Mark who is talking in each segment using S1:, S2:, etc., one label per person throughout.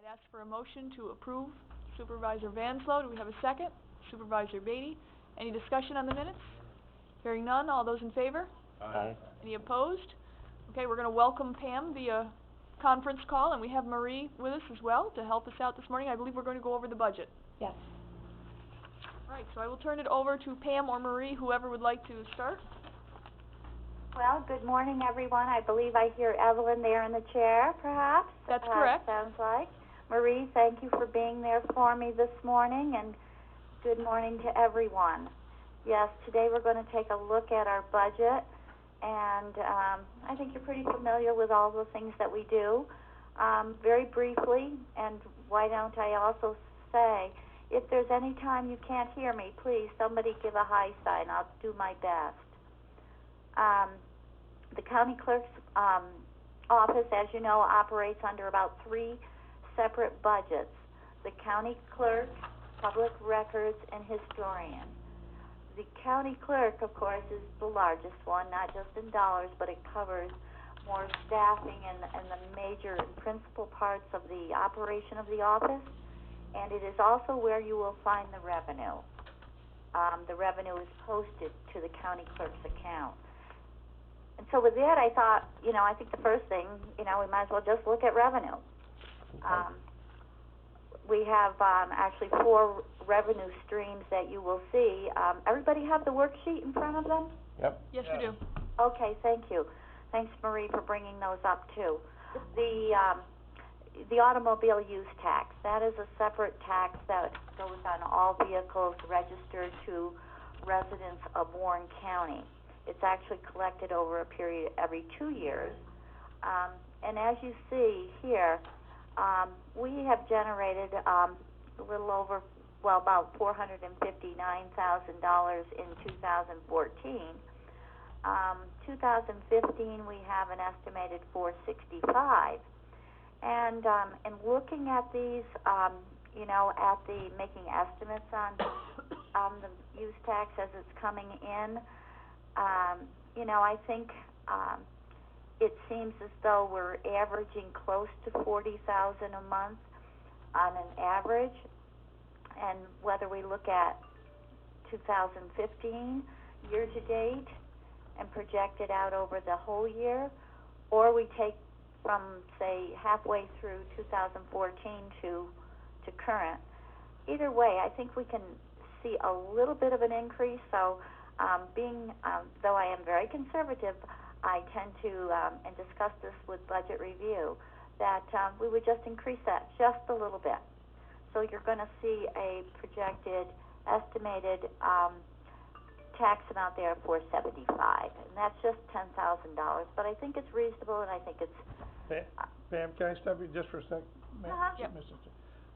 S1: ask for a motion to approve Supervisor Vanslo. Do we have a second? Supervisor Beatty. Any discussion on the minutes? Hearing none, all those in favor?
S2: Aye.
S1: Any opposed? Okay, we're going to welcome Pam via conference call, and we have Marie with us as well to help us out this morning. I believe we're going to go over the budget.
S3: Yes.
S1: All right, so I will turn it over to Pam or Marie, whoever would like to start.
S3: Well, good morning, everyone. I believe I hear Evelyn there in the chair, perhaps.
S1: That's correct.
S3: Sounds like. Marie, thank you for being there for me this morning, and good morning to everyone. Yes, today we're going to take a look at our budget, and I think you're pretty familiar with all the things that we do. Very briefly, and why don't I also say, if there's any time you can't hear me, please, somebody give a hi sign. I'll do my best. The county clerk's office, as you know, operates under about 3 separate budgets: the county clerk, public records, and historian. The county clerk, of course, is the largest one, not just in dollars, but it covers more staffing and the major and principal parts of the operation of the office, and it is also where you will find the revenue. The revenue is posted to the county clerk's account. And so with that, I thought, I think the first thing, we might as well just look at revenue. We have actually 4 revenue streams that you will see. Everybody have the worksheet in front of them?
S2: Yep.
S1: Yes, we do.
S3: Okay, thank you. Thanks, Marie, for bringing those up, too. The automobile use tax, that is a separate tax that goes on all vehicles registered to residents of Warren County. It's actually collected over a period every 2 years. And as you see here, we have generated a little over, about $459,000 in 2014. 2015, we have an estimated $465,000. And looking at these, making estimates on the use tax as it's coming in, I think it seems as though we're averaging close to $40,000 a month on an average. And whether we look at 2015 year to date and project it out over the whole year, or we take from, say, halfway through 2014 to current, either way, I think we can see a little bit of an increase. So though I am very conservative, I tend to, and discuss this with budget review, that we would just increase that just a little bit. So you're going to see a projected, estimated tax amount there of $475,000, and that's just $10,000. But I think it's reasonable, and I think it's.
S2: Pam, can I stop you just for a second?
S1: Yep.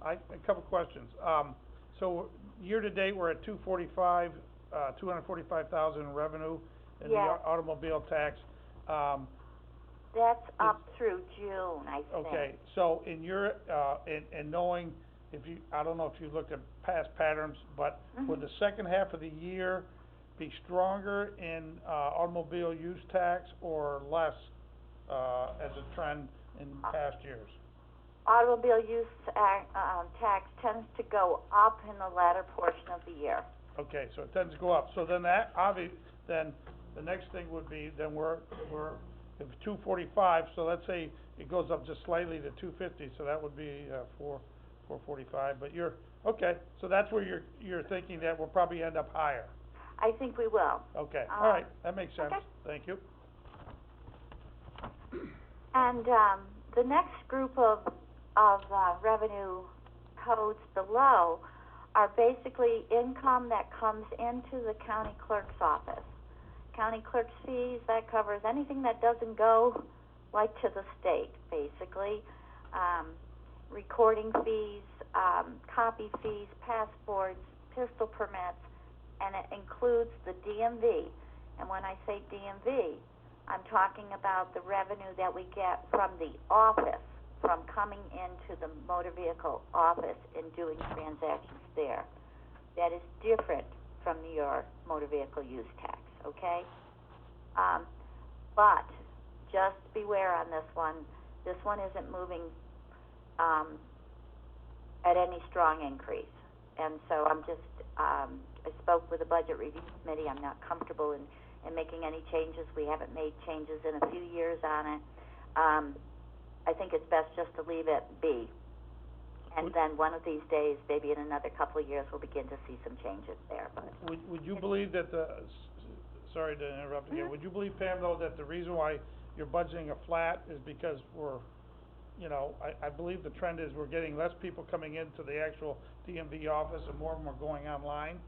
S2: A couple questions. So year to date, we're at $245,000 in revenue in the automobile tax.
S3: That's up through June, I think.
S2: Okay, so in your and knowing, I don't know if you looked at past patterns, but would the second half of the year be stronger in automobile use tax or less as a trend in past years?
S3: Automobile use tax tends to go up in the latter portion of the year.
S2: Okay, so it tends to go up. So then then the next thing would be, then we're if 245. So let's say it goes up just slightly to 250. So that would be 445. But you're okay. So that's where you're thinking that we'll probably end up higher.
S3: I think we will.
S2: Okay. All right. That makes sense.
S3: Okay.
S2: Thank you.
S3: And the next group of revenue codes below are basically income that comes into the county clerk's office. County clerk's fees, that covers anything that doesn't go like to the state, basically. Recording fees, copy fees, passports, pistol permits, and it includes the DMV. And when I say DMV, I'm talking about the revenue that we get from the office, from coming into the motor vehicle office and doing transactions there. That is different from your motor vehicle use tax, okay? But just beware on this one. This one isn't moving at any strong increase. And so I'm just, I spoke with the Budget Review Committee. I'm not comfortable in making any changes. We haven't made changes in a few years on it. I think it's best just to leave it be. And then one of these days, maybe in another couple of years, we'll begin to see some changes there. But
S2: Would you believe that sorry to interrupt again, would you believe, Pam, though, that the reason why you're budgeting a flat is because I believe the trend is we're getting less people coming into the actual DMV office and more of them are going online?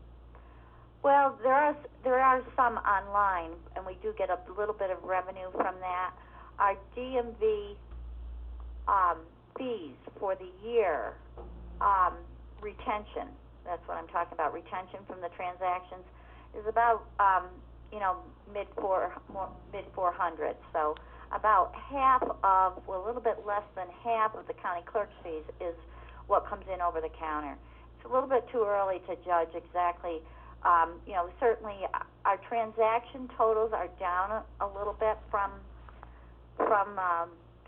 S3: Well, there are some online, and we do get a little bit of revenue from that. Our DMV fees for the year, retention, that's what I'm talking about, retention from the transactions, is about, mid 400s. So about half of, well, a little bit less than half of the county clerk's fees is what comes in over the counter. It's a little bit too early to judge exactly. Certainly our transaction totals are down a little bit from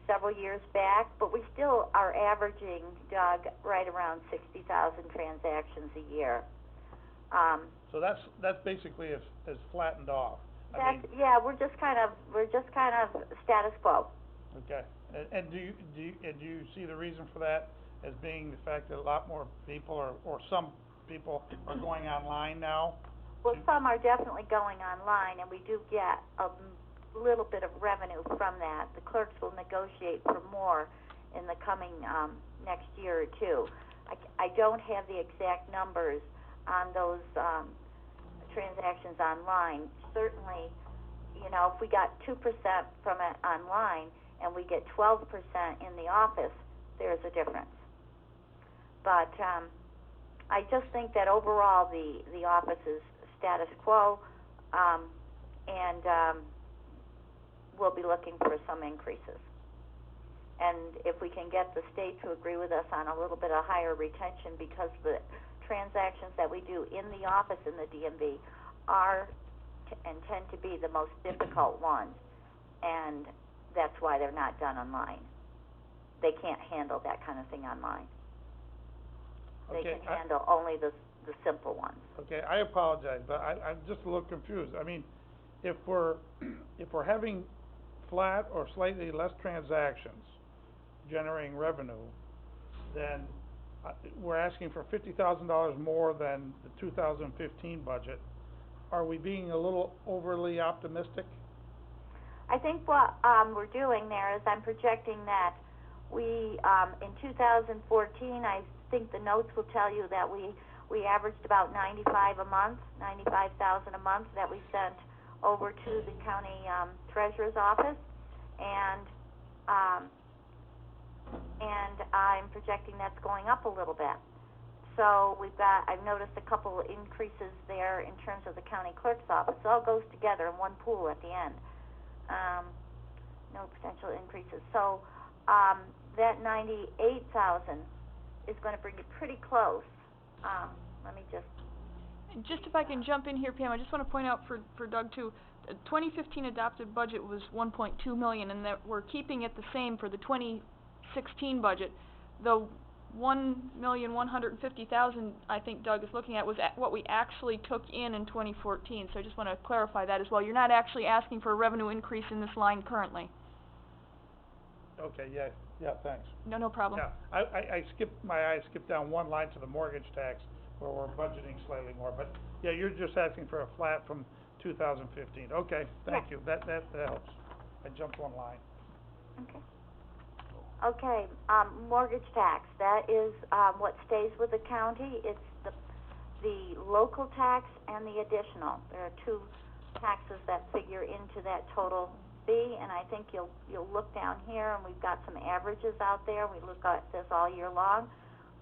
S3: several years back, but we still are averaging, Doug, right around 60,000 transactions a year.
S2: So that's basically has flattened off.
S3: Yeah, we're just kind of status quo.
S2: Okay, and do you see the reason for that as being the fact that a lot more people or some people are going online now?
S3: Well, some are definitely going online, and we do get a little bit of revenue from that. The clerks will negotiate for more in the coming next year or two. I don't have the exact numbers on those transactions online. Certainly, if we got 2% from it online and we get 12% in the office, there's a difference. But I just think that overall the office is status quo, and we'll be looking for some increases. And if we can get the state to agree with us on a little bit of higher retention, because the transactions that we do in the office in the DMV are and tend to be the most difficult ones, and that's why they're not done online. They can't handle that kind of thing online. They can handle only the simple ones.
S2: Okay, I apologize, but I'm just a little confused. I mean, if we're having flat or slightly less transactions generating revenue, then we're asking for $50,000 more than the 2015 budget. Are we being a little overly optimistic?
S3: I think what we're doing there is I'm projecting that we, in 2014, I think the notes will tell you that we averaged about 95 a month, 95,000 a month that we sent over to the county treasurer's office, and I'm projecting that's going up a little bit. So I've noticed a couple of increases there in terms of the county clerk's office. It all goes together in one pool at the end. No potential increases. So that 98,000 is going to bring it pretty close. Let me
S1: just if I can jump in here, Pam, I just want to point out for Doug too, the 2015 adopted budget was 1.2 million, and that we're keeping it the same for the 2016 budget. The 1,150,000 I think Doug is looking at was what we actually took in 2014. So I just want to clarify that as well. You're not actually asking for a revenue increase in this line currently.
S2: Okay, yeah, thanks.
S1: No problem.
S2: Yeah, I skipped down one line to the mortgage tax where we're budgeting slightly more, but yeah, you're just asking for a flat from 2015. Okay, thank you. That helps. I jumped one line.
S3: Okay, mortgage tax. That is what stays with the county. It's the local tax and the additional. There are two taxes that figure into that total fee, and I think you'll look down here, and we've got some averages out there. We look at this all year long.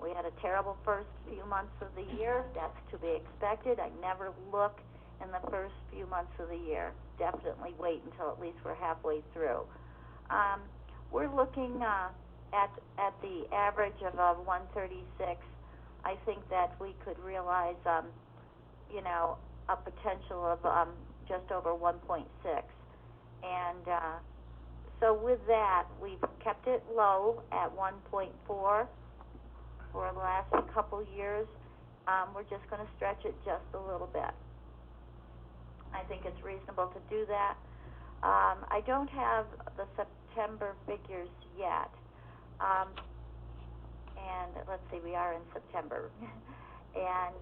S3: We had a terrible first few months of the year. That's to be expected. I never look in the first few months of the year. Definitely wait until at least we're halfway through. We're looking at the average of 136. I think that we could realize, a potential of just over 1.6. And so with that, we've kept it low at 1.4. for the last couple years. We're just going to stretch it just a little bit. I think it's reasonable to do that. I don't have the September figures yet. And let's see, we are in September. And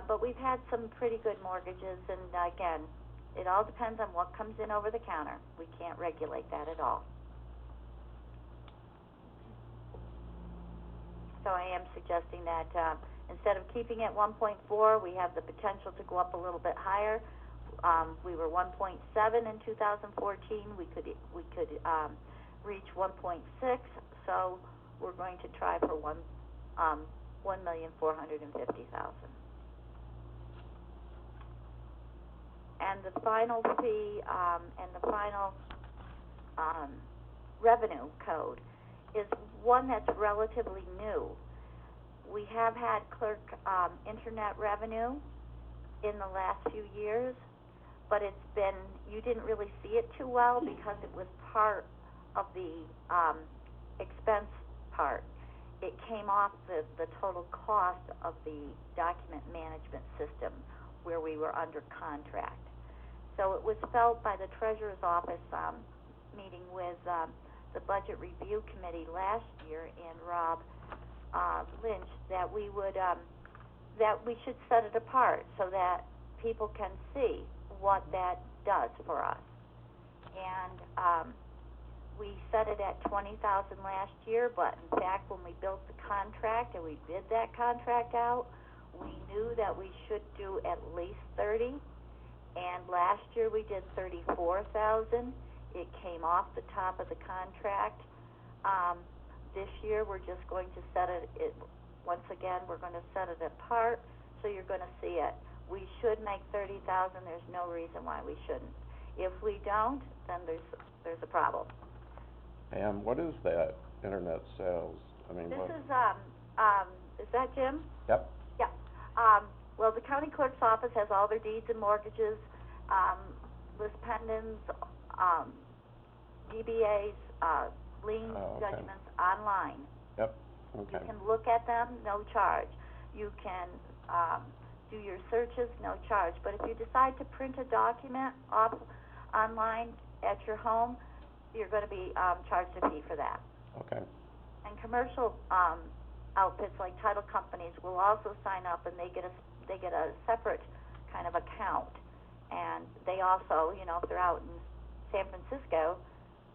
S3: but we've had some pretty good mortgages, and again, it all depends on what comes in over the counter. We can't regulate that at all. So I am suggesting that instead of keeping it 1.4, we have the potential to go up a little bit higher. We were 1.7 in 2014. We could reach 1.6. So we're going to try for 1,450,000. And the final fee and the final revenue code is one that's relatively new. We have had Clerk internet revenue in the last few years, but it's been, you didn't really see it too well because it was part of the expense part. It came off the total cost of the document management system where we were under contract. So it was felt by the Treasurer's Office meeting with the Budget Review Committee last year and Rob Lynch that we would that we should set it apart so that people can see what that does for us. And we set it at $20,000 last year, but in fact, when we built the contract and we bid that contract out, we knew that we should do at least 30. And last year we did 34,000. It came off the top of the contract. This year we're just going to set it once again, we're going to set it apart, so you're going to see it. We should make 30,000. There's no reason why we shouldn't. If we don't, then there's a problem.
S4: And what is that internet sales? I mean,
S3: This
S4: what?
S3: is that Jim?
S4: Yep.
S3: Yeah. Well, the county clerk's office has all their deeds and mortgages, list pendants, DBAs, lien judgments online.
S4: Yep. Okay.
S3: You can look at them, no charge. You can do your searches, no charge. But if you decide to print a document off online at your home, you're going to be charged a fee for that.
S4: Okay.
S3: And commercial outfits like title companies will also sign up, and they get a separate kind of account. And they also, you know, if they're out in San Francisco,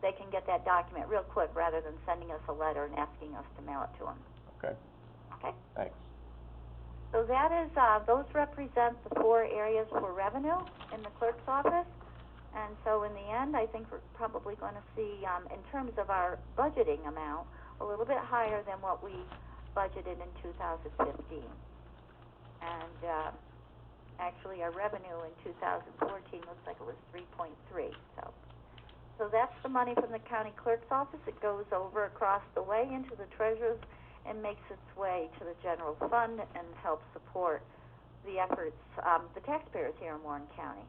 S3: they can get that document real quick rather than sending us a letter and asking us to mail it to them.
S4: Okay.
S3: Okay.
S4: Thanks.
S3: So that is, those represent the 4 areas for revenue in the clerk's office. And so in the end, I think we're probably going to see, in terms of our budgeting amount, a little bit higher than what we budgeted in 2015. And actually, our revenue in 2014 looks like it was 3.3. So that's the money from the county clerk's office. It goes over across the way into the treasurer's and makes its way to the general fund and helps support the efforts, the taxpayers here in Warren County.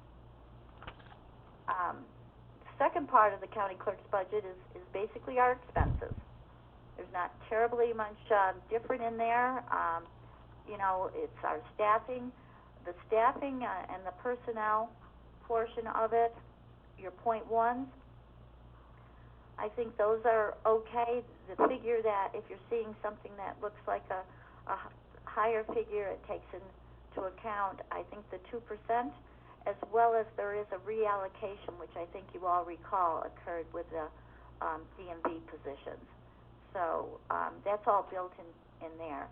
S3: The second part of the county clerk's budget is basically our expenses. There's not terribly much different in there. You know, it's our staffing. The staffing and the personnel portion of it, your .1s, I think those are okay. The figure that if you're seeing something that looks like a higher figure, it takes into account, I think, the 2%, as well as there is a reallocation, which I think you all recall occurred with the DMV positions. So that's all built in there.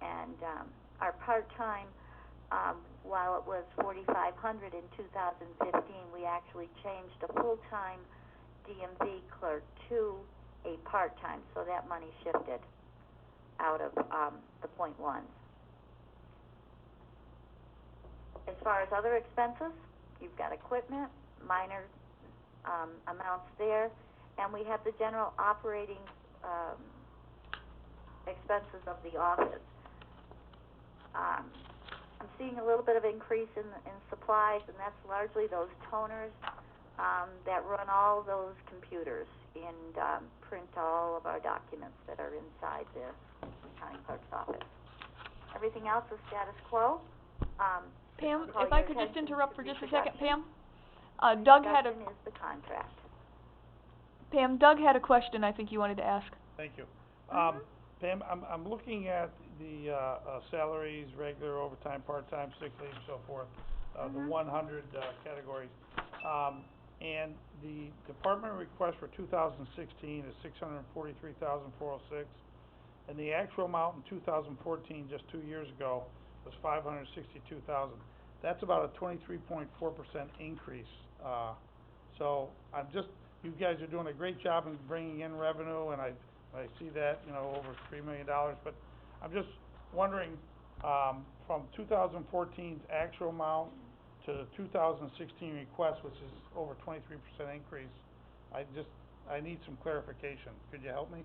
S3: And our part-time, while it was 4,500 in 2015, we actually changed a full-time DMV clerk to a part-time, so that money shifted out of the .1s. As far as other expenses, you've got equipment, minor amounts there, and we have the general operating expenses of the office. I'm seeing a little bit of increase in supplies, and that's largely those toners that run all those computers and print all of our documents that are inside the county clerk's office. Everything else is status quo.
S1: Pam,
S3: I'll call
S1: if I
S3: your
S1: could just
S3: attention
S1: interrupt
S3: to
S1: for just a second,
S3: reproduction.
S1: Pam? Doug had a,
S3: Reproduction is the contract.
S1: Pam, Doug had a question I think you wanted to ask.
S2: Thank you.
S3: Mhm.
S2: Pam, I'm looking at the, salaries, regular, overtime, part-time, sick leave, so forth, the
S3: Mhm.
S2: 100, categories. And the department request for 2016 is 643,406, and the actual amount in 2014, just 2 years ago, was 562,000. That's about a 23.4% increase. So I'm just, you guys are doing a great job in bringing in revenue, and I see that, over $3 million, but I'm just wondering, from 2014's actual amount to the 2016 request, which is over 23% increase, I need some clarification. Could you help me?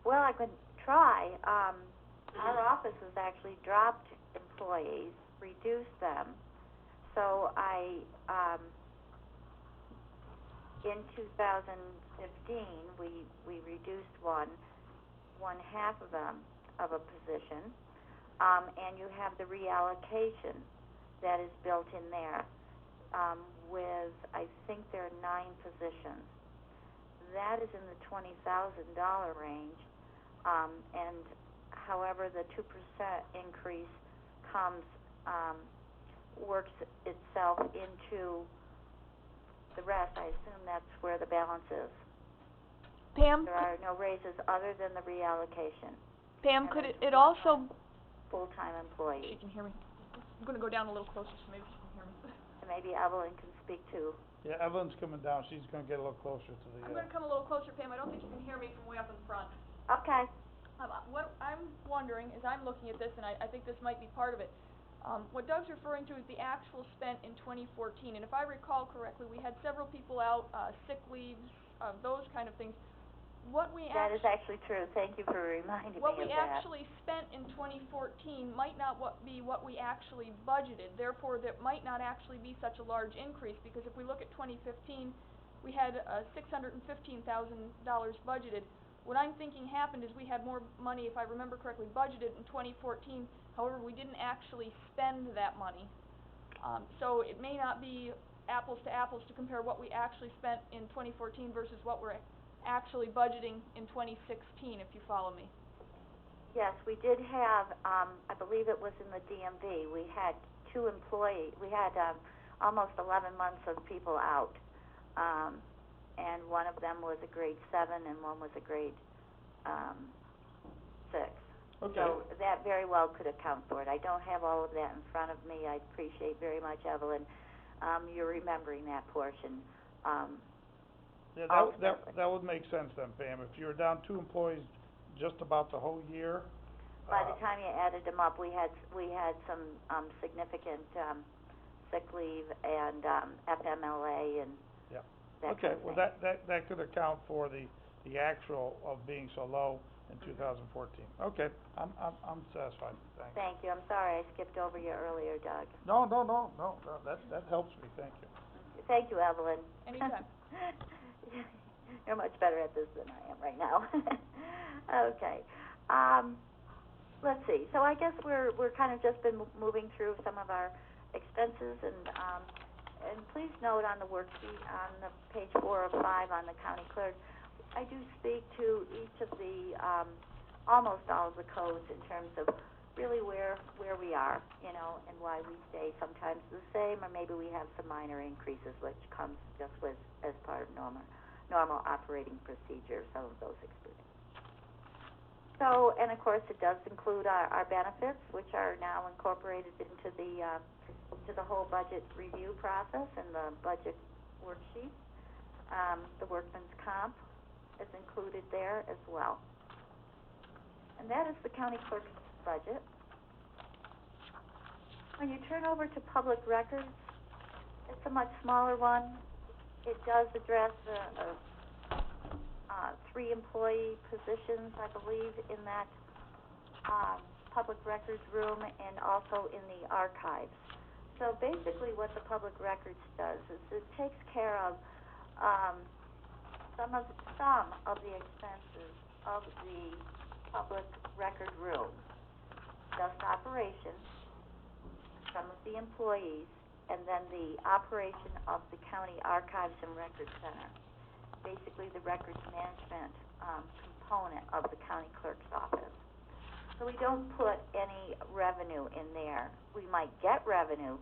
S3: Well, I could try. Our office has actually dropped employees, reduced them. So in 2015, we reduced one half of a position, and you have the reallocation that is built in there, with, I think there are 9 positions. That is in the $20,000 range, and however the 2% increase comes, works itself into the rest. I assume that's where the balance is.
S1: Pam,
S3: There are no raises other than the reallocation.
S1: Pam,
S3: and
S1: could
S3: it's
S1: it also,
S3: Full-time
S1: she
S3: employees.
S1: can hear me. I'm gonna go down a little closer so maybe she can hear me.
S3: And maybe Evelyn can speak to.
S2: Yeah, Evelyn's coming down. She's gonna get a little closer to the,
S1: I'm gonna come a little closer, Pam. I don't think you can hear me from way up in front.
S3: Okay.
S1: What I'm wondering is I'm looking at this, and I think this might be part of it. What Doug's referring to is the actual spent in 2014, and if I recall correctly, we had several people out, sick leaves, those kind of things. What we
S3: That is actually true. Thank you for reminding me of that.
S1: what we actually spent in 2014 might not be what we actually budgeted. Therefore, that might not actually be such a large increase, because if we look at 2015, we had $615,000 budgeted. What I'm thinking happened is we had more money, if I remember correctly, budgeted in 2014. However, we didn't actually spend that money. So it may not be apples to apples to compare what we actually spent in 2014 versus what we're actually budgeting in 2016, if you follow me.
S3: Yes, we did have, I believe it was in the DMV, we had 2 employees, we had almost 11 months of people out. And one of them was a grade 7 and one was a grade 6.
S2: okay.
S3: So that very well could account for it. I don't have all of that in front of me. I appreciate very much, Evelyn, you're remembering that portion.
S2: Yeah, that would make sense then, Pam. If you were down 2 employees just about the whole year.
S3: By the time you added them up, we had some significant sick leave and FMLA and
S2: Yeah.
S3: that
S2: Okay,
S3: kind of
S2: well,
S3: thing.
S2: that could account for the actual of being so low in 2014. Okay, I'm satisfied. Thanks.
S3: Thank you. I'm sorry I skipped over you earlier, Doug.
S2: No, that helps me. Thank you.
S3: Thank you, Evelyn.
S1: Anytime.
S3: You're much better at this than I am right now. Okay. Let's see. So I guess we're kind of just been moving through some of our expenses, and please note on the worksheet on the page 4 of 5 on the county clerk, I do speak to each of the almost all of the codes in terms of really where we are, and why we stay sometimes the same, or maybe we have some minor increases, which comes just as part of normal operating procedure, some of those experiences. So, and of course, it does include our benefits, which are now incorporated into the whole budget review process and the budget worksheet. The workman's comp is included there as well. And that is the county clerk's budget. When you turn over to public records, it's a much smaller one. It does address 3 employee positions, I believe, in that public records room and also in the archives. So basically what the public records does is it takes care of some of the expenses of the public record room, just operations, some of the employees, and then the operation of the county archives and records center. Basically, the records management component of the county clerk's office. So we don't put any revenue in there. We might get revenue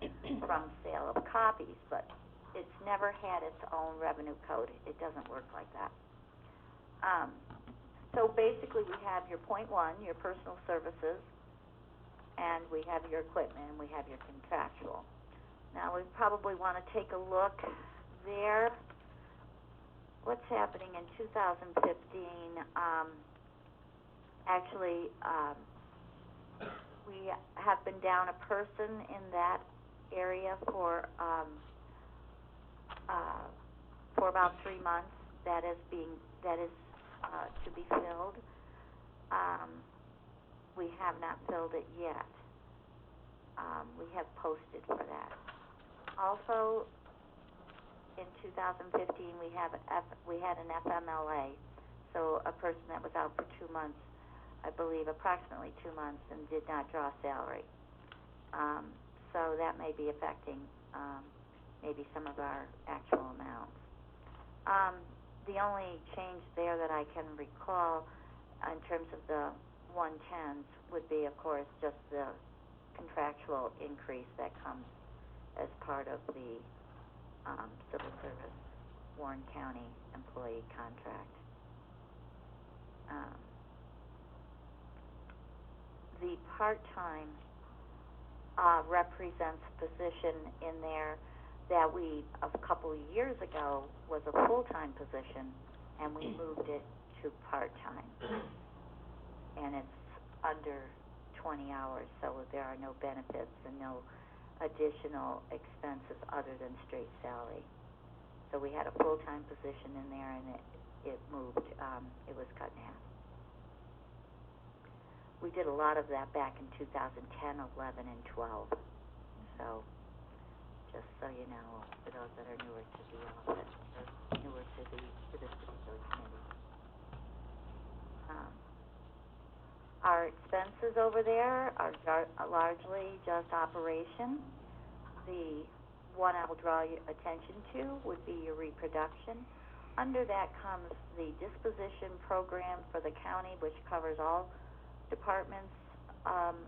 S3: from sale of copies, but it's never had its own revenue code. It doesn't work like that. So basically, we have your point one, your personal services, and we have your equipment, and we have your contractual. Now, we probably want to take a look there. What's happening in 2015? Actually, we have been down a person in that area for about 3 months. That is to be filled. We have not filled it yet. We have posted for that. Also, in 2015, we had an FMLA, so a person that was out for 2 months, I believe approximately 2 months, and did not draw salary. So that may be affecting maybe some of our actual amounts. The only change there that I can recall in terms of the 110s would be, of course, just the contractual increase that comes as part of the civil service Warren County employee contract. The part-time represents a position in there that we, a couple of years ago, was a full-time position, and we moved it to part-time. And it's under 20 hours, so there are no benefits and no additional expenses other than straight salary. So we had a full-time position in there, and it moved, it was cut in half. We did a lot of that back in 2010, 11, and 12. So, just so you know, for those that are newer to the office, or newer to this particular committee. Our expenses over there are largely just operation. The one I'll draw your attention to would be your reproduction. Under that comes the disposition program for the county, which covers all departments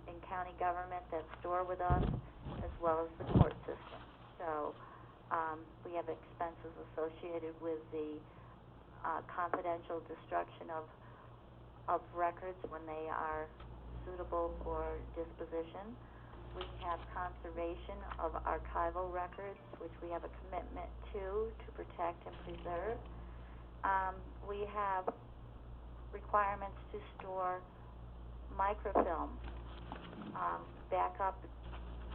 S3: in county government that store with us, as well as the court system. So we have expenses associated with the confidential destruction of records when they are suitable for disposition. We have conservation of archival records, which we have a commitment to protect and preserve. We have requirements to store microfilm back up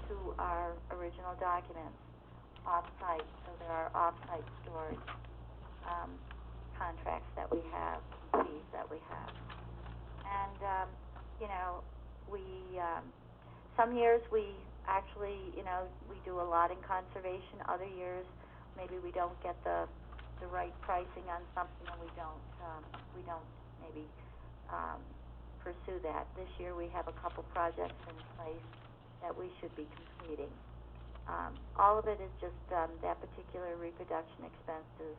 S3: to our original documents off-site, so there are off-site storage contracts that we have, fees that we have. And, some years we actually, we do a lot in conservation. Other years, maybe we don't get the right pricing on something, and we don't maybe pursue that. This year we have a couple projects in place that we should be completing. All of it is just that particular reproduction expenses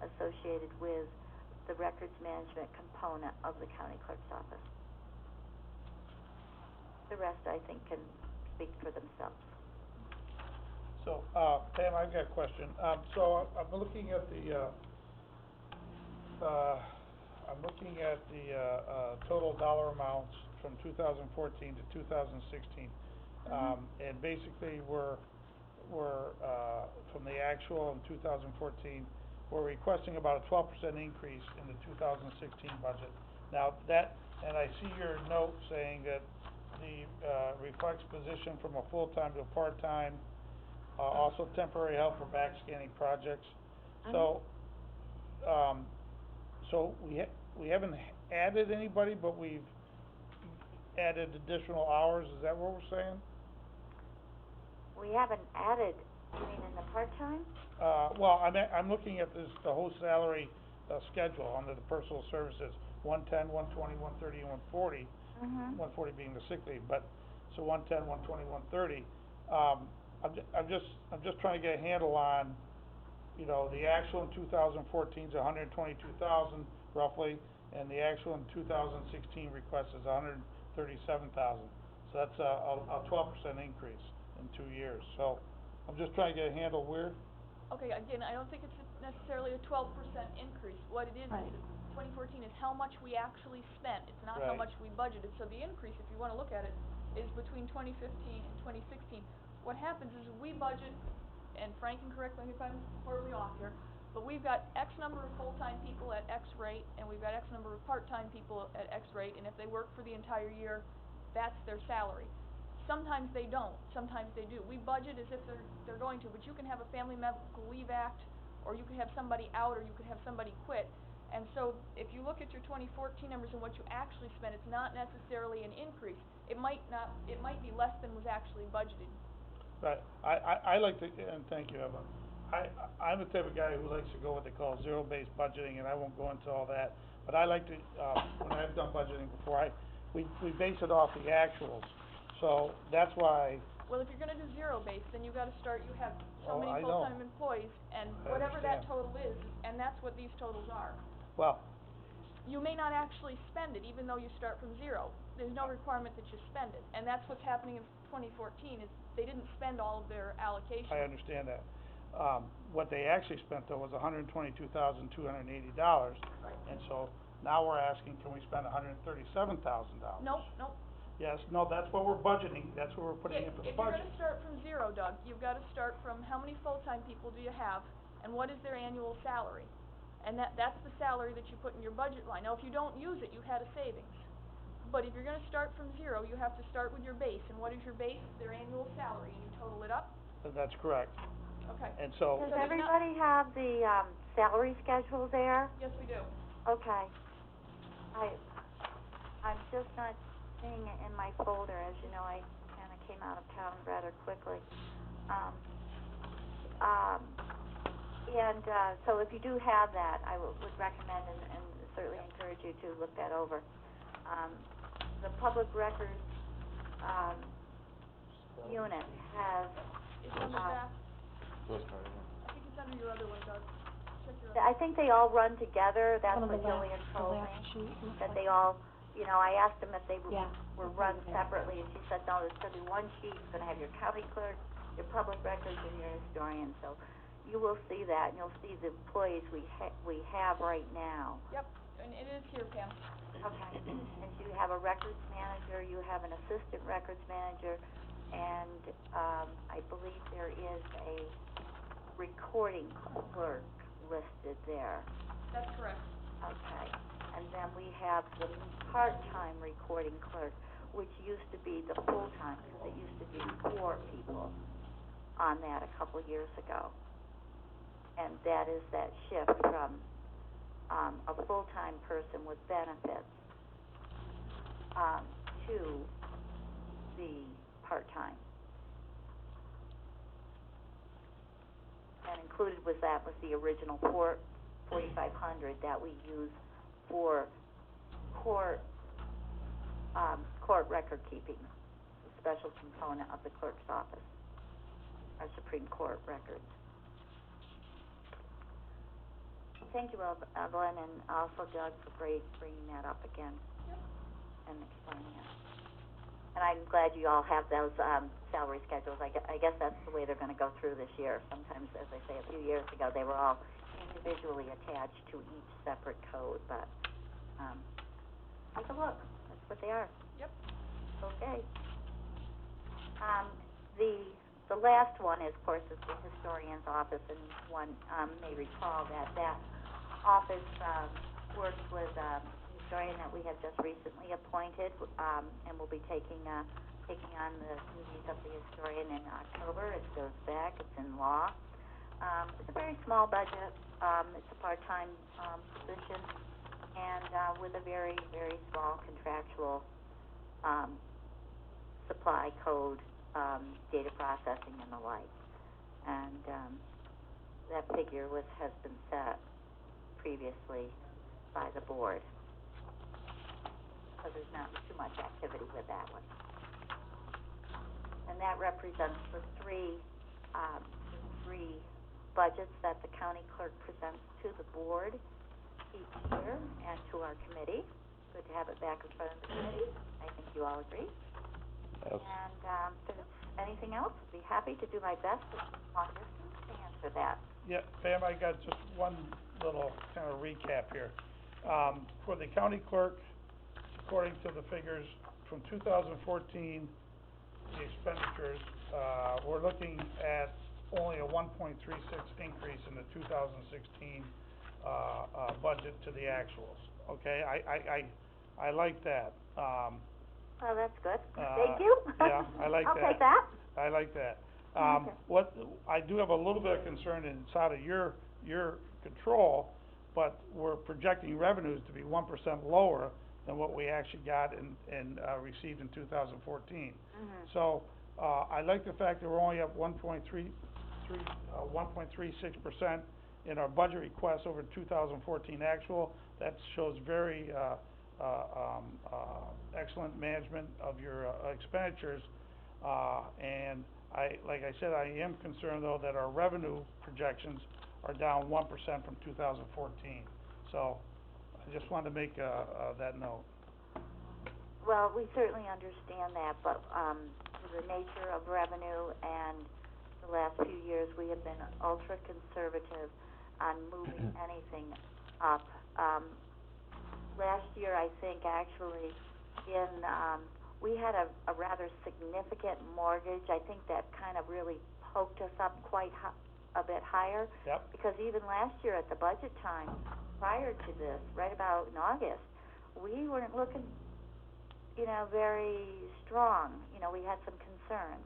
S3: associated with the records management component of the county clerk's office. The rest, I think, can speak for themselves.
S2: So, Pam, I've got a question. So I'm looking at the total dollar amounts from 2014 to 2016, and basically we're from the actual in 2014, we're requesting about a 12% increase in the 2016 budget. Now that, and I see your note saying that the reflects position from a full-time to a part-time, also temporary help for back scanning projects. So, we haven't added anybody, but we've added additional hours. Is that what we're saying?
S3: We haven't added, you mean in the part-time?
S2: Well, I'm looking at this, the whole salary schedule under the personal services, 110, 120, 130, and 140.
S3: Mhm.
S2: 140 being the sick leave, but, so 110, 120, 130. I'm just trying to get a handle on, you know, the actual in 2014 is 122,000 roughly, and the actual in 2016 request is 137,000. So that's a 12% increase in 2 years. So I'm just trying to get a handle where.
S1: Okay, again, I don't think it's necessarily a 12% increase. What it is 2014 is how much we actually spent. It's not how
S2: Right.
S1: much we budgeted. So the increase, if you want to look at it, is between 2015 and 2016. What happens is we budget, and Frank can correct me if I'm horribly off here, but we've got X number of full-time people at X rate, and we've got X number of part-time people at X rate, and if they work for the entire year, that's their salary. Sometimes they don't, sometimes they do. We budget as if they're going to, but you can have a Family Medical Leave Act, or you could have somebody out, or you could have somebody quit. And so if you look at your 2014 numbers and what you actually spent, it's not necessarily an increase. It might be less than was actually budgeted.
S2: Right. I like to, and thank you, Evan. I'm the type of guy who likes to go what they call zero-based budgeting, and I won't go into all that. But I like to, when I've done budgeting before, we base it off the actuals. So that's why.
S1: Well, if you're gonna do zero-based, then you gotta start, you have so
S2: Oh,
S1: many
S2: I know.
S1: full-time employees, and
S2: I
S1: whatever that
S2: understand.
S1: total is, and that's what these totals are.
S2: Well,
S1: You may not actually spend it, even though you start from zero. There's no requirement that you spend it, and that's what's happening in 2014, is they didn't spend all of their allocation.
S2: I understand that. What they actually spent though was $122,280.
S1: Right.
S2: And so now we're asking, can we spend $137,000?
S1: Nope, nope.
S2: Yes, no, that's what we're budgeting, that's what we're putting in for the
S1: If you're
S2: budget.
S1: gonna start from zero, Doug, you've gotta start from how many full-time people do you have, and what is their annual salary? And that's the salary that you put in your budget line. Now, if you don't use it, you had a savings. But if you're gonna start from zero, you have to start with your base, and what is your base? Their annual salary, and you total it up?
S2: That's correct.
S1: Okay.
S2: And so.
S3: Does
S1: So there's not-
S3: everybody have the salary schedule there?
S1: Yes, we do.
S3: Okay. I'm just not seeing it in my folder. As you know, I kind of came out of town rather quickly. So if you do have that, I would recommend and certainly encourage you to look that over. The public records unit has.
S1: It's under that.
S4: Those kind of.
S1: I think it's under your other one, Doug. Check your other.
S3: I think they all run together. That's
S5: One of
S3: what
S5: the last-
S3: Jillian
S5: the
S3: told
S5: last
S3: me.
S5: sheet looks
S3: That
S5: like
S3: they
S5: it.
S3: all, you know, I asked them if they
S5: Yeah.
S3: were run separately, and she said, no, there's going to be one sheet. It's going to have your county clerk, your public records, and your historian. So you will see that, and you'll see the employees we have right now.
S1: Yep, and it is here, Pam.
S3: Okay. And you have a records manager, you have an assistant records manager, and I believe there is a recording clerk listed there.
S1: That's correct.
S3: Okay. And then we have the part-time recording clerk, which used to be the full-time, because it used to be 4 people on that a couple years ago. And that is that shift from a full-time person with benefits to the part-time. And included with that was the original $4,500 that we use for court record keeping, a special component of the clerk's office, our Supreme Court records. Thank you, Evelyn, and also Doug for bringing that up again.
S1: Yep.
S3: And explaining it. And I'm glad you all have those salary schedules. I guess that's the way they're going to go through this year. Sometimes, as I say, a few years ago, they were all individually attached to each separate code. But take a look. That's what they are.
S1: Yep.
S3: Okay. The last one is, of course, is the historian's office, and one may recall that office works with historian that we have just recently appointed, and will be taking on the duties of the historian in October. It goes back. It's in law. It's a very small budget. It's a part-time position, and with a very, very small contractual supply code, data processing, and the like. And that figure has been set previously by the board. So there's not too much activity with that one. And that represents the three budgets that the county clerk presents to the board each year and to our committee. Good to have it back in front of the committee. I think you all agree.
S4: Yes.
S3: And if there's anything else, I'd be happy to do my best with long distance to answer that.
S2: Yeah, Pam, I got just one little kind of recap here. For the county clerk, according to the figures from 2014, the expenditures, we're looking at only a 1.36 increase in the 2016 budget to the actuals. Okay, I like that.
S3: Oh, that's good. Thank you.
S2: Yeah, I like
S3: I'll
S2: that.
S3: take that.
S2: I like that.
S3: Okay.
S2: What I do have a little bit of concern, and it's out of your control, but we're projecting revenues to be 1% lower than what we actually got and received in 2014. So I like the fact that we're only up 1.36% in our budget request over 2014 actual. That shows very excellent management of your expenditures. And like I said, I am concerned though that our revenue projections are down 1% from 2014. So I just wanted to make that note.
S3: Well, we certainly understand that, but the nature of revenue and the last few years, we have been ultra conservative on moving anything up. Last year, I think actually we had a rather significant mortgage. I think that kind of really poked us up quite a bit higher.
S2: Yep.
S3: Because even last year at the budget time, prior to this, right about in August, we weren't looking, very strong. We had some concerns.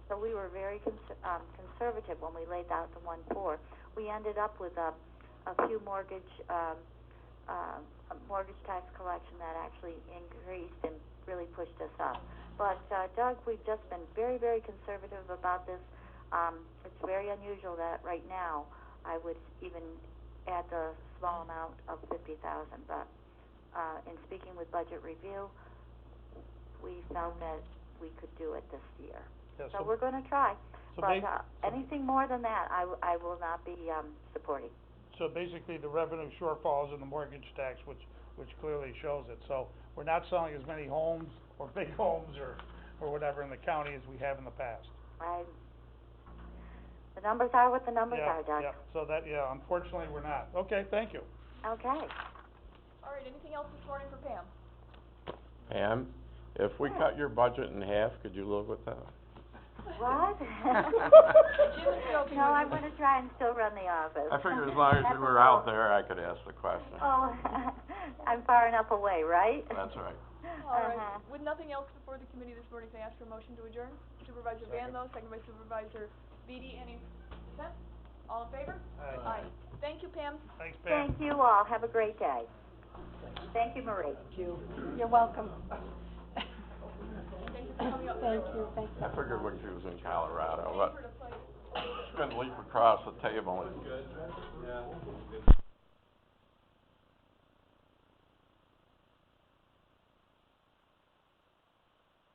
S3: So we were very conservative when we laid out the 1.4. We ended up with a few mortgage tax collection that actually increased and really pushed us up. But Doug, we've just been very, very conservative about this. It's very unusual that right now I would even add the small amount of $50,000. But in speaking with budget review, we felt that we could do it this year.
S2: Yeah,
S3: so we're going to try.
S2: So
S3: but anything more than that, I will not be supporting.
S2: So basically, the revenue shortfall is in the mortgage tax, which clearly shows it. So we're not selling as many homes or big homes or whatever in the county as we have in the past.
S3: The numbers are what the numbers are, Doug.
S2: Yeah. So unfortunately, we're not. Okay, thank you.
S3: Okay.
S1: All right, anything else this morning for Pam?
S4: Pam, if we cut your budget in half, could you live with that?
S3: What?
S1: Jim is joking.
S3: No, I'm going to try and still run the office.
S4: I figured as long as you were out there, I could ask the question.
S3: Oh, I'm far enough away, right?
S4: That's right.
S1: All right. With nothing else before the committee this morning, can I ask for a motion to adjourn? Supervisor Van, though, second by Supervisor Beatty. Any dissent? All in favor?
S2: Aye.
S1: Thank you, Pam.
S2: Thanks, Pam.
S3: Thank you all. Have a great day. Thank you, Marie.
S5: You're welcome.
S1: Thank you for coming up.
S5: Thank you, thank you.
S4: I figured when she was in Colorado, but she couldn't leap across the table and